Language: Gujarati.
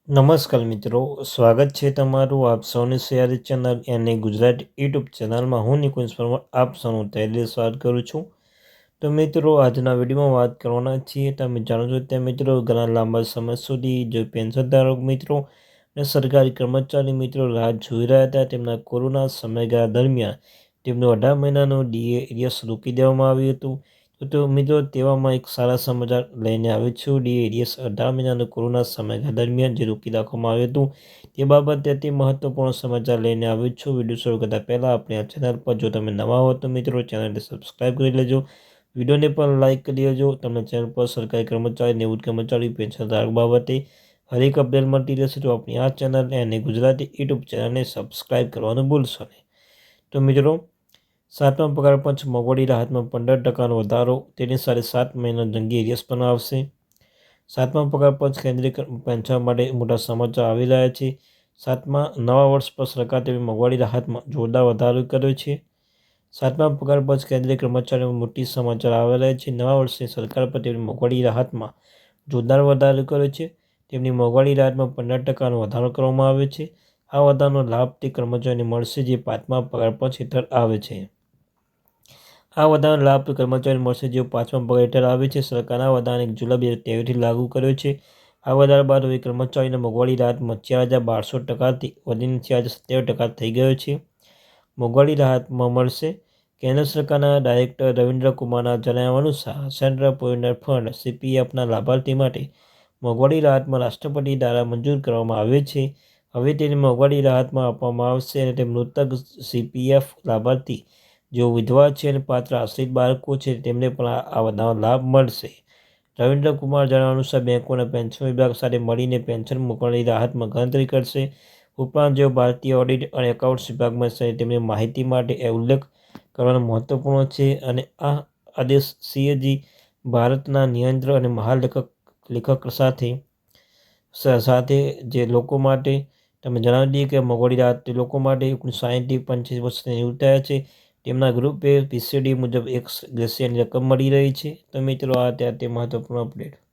નમસ્કાર મિત્રો, સ્વાગત છે તમારું આપ સૌની સિયારી ચેનલ અને ગુજરાતી યુટ્યુબ ચેનલમાં. હું નિકુંજ પરમાર આપ સૌનું તહેદિલ સ્વાગત કરું છું. તો મિત્રો, આજના વિડીયોમાં વાત કરવાના છીએ. તમે જાણો છો ત્યાં મિત્રો, ઘણા લાંબા સમય સુધી જો પેન્શનધારક મિત્રો અને સરકારી કર્મચારી મિત્રો રાહ જોઈ રહ્યા હતા તેમના કોરોના સમયગાળા દરમિયાન તેમનું 18 મહિનાનું ડીએ રોકી દેવામાં આવ્યું હતું. તો મિત્રો, તેવામાં એક સારા સમાચાર લઈને આવ્યો છું. ડીએ 18 મહિનાનું કોરોના સમયગાળા દરમિયાન જે રોકી રાખવામાં આવ્યું હતું તે બાબતે અતિ મહત્વપૂર્ણ સમાચાર લઈને આવ્યો છું. વિડીયો શરૂ કરતા પહેલાં આપણે આ ચેનલ પર જો તમે નવા હો તો મિત્રો ચેનલને સબસ્ક્રાઈબ કરી લેજો, વિડીયોને પણ લાઇક કરી દેજો. તમને ચેનલ પર સરકારી કર્મચારી, નિવૃત્ત કર્મચારી, પેન્શનધારક બાબતે હરેક અપડેટ મળતી રહેશે. તો આપણી આ ચેનલ અને ગુજરાતી યુટ્યુબ ચેનલને સબસ્ક્રાઈબ કરવાનું ભૂલશો નહીં. તો મિત્રો, 7મા પગાર પંચ મોંઘવારી રાહતમાં 15% વધારો, તેની સાથે 7 મહિનાનો જંગી એરિયસ પણ આવશે. 7મા પગાર પંચ કેન્દ્રીય પેન્શન માટે મોટા સમાચાર આવી રહ્યા છે. 7મા નવા વર્ષ પર સરકાર તેમની મોંઘવારી રાહતમાં જોરદાર વધારો કર્યો છે. 7મા પગાર પંચ કેન્દ્રીય કર્મચારીઓમાં મોટી સમાચાર આવી રહ્યા છે. નવા વર્ષે સરકાર પર તેમની મોંઘવારી રાહતમાં જોરદાર વધારો કર્યો છે. તેમની મોંઘવારી રાહતમાં 15%નો વધારો કરવામાં આવ્યો છે. આ વધારાનો લાભ તે કર્મચારીઓને મળશે જે 5મા પગાર પંચ હેઠળ આવે છે. આ વધારાનો લાભ કર્મચારીઓને મળશે જેઓ 5મા પગાર હેઠળ આવે છે. સરકારના વધારાને 1 જુલાઈ 2023થી લાગુ કર્યો છે. આ વધારા બાદ હવે કર્મચારીઓને મોંઘવારી રાહતમાં 4,1200%થી વધીને 4,070% થઈ ગયો છે. મોંઘવારી રાહતમાં મળશે. કેન્દ્ર સરકારના ડાયરેક્ટર રવિન્દ્ર કુમારના જણાવ્યા અનુસાર સેન્ટ્રલ પ્રોવિડન્ટ ફંડ સીપીએફના લાભાર્થી માટે મોંઘવારી રાહતમાં રાષ્ટ્રપતિ દ્વારા મંજૂર કરવામાં આવે છે. હવે તેને મોંઘવારી રાહતમાં આપવામાં આવશે અને તે મૃતક સીપીએફ લાભાર્થી જેઓ વિધવા છે અને પાત્ર આશ્રિત બાળકો છે તેમને પણ આ વધારાનો લાભ મળશે. રવિન્દ્ર કુમાર જણાવ્યા અનુસાર બેંકોના પેન્શન વિભાગ સાથે મળીને પેન્શન મોંઘવારી રાહતમાં ગણતરી કરશે. ઉપરાંત જેઓ ભારતીય ઓડિટ અને એકાઉન્ટ્સ વિભાગમાં છે તેમની માહિતી માટે એ ઉલ્લેખ કરવાનો મહત્વપૂર્ણ છે. અને આ આદેશ સીએજી ભારતના નિયંત્રણ અને મહાલેખક સાથે જે લોકો માટે તમે જણાવી દઈએ કે મોંઘવારી રાહત તે લોકો માટે 1960થી 85 વર્ષની નિવૃત્ત થયા છે તેમના ગ્રુપે પીસીડી મુજબ 1 ગ્રેસિયનની રકમ મળી રહી છે. તો મિત્રો, આ તે મહત્વપૂર્ણ અપડેટ.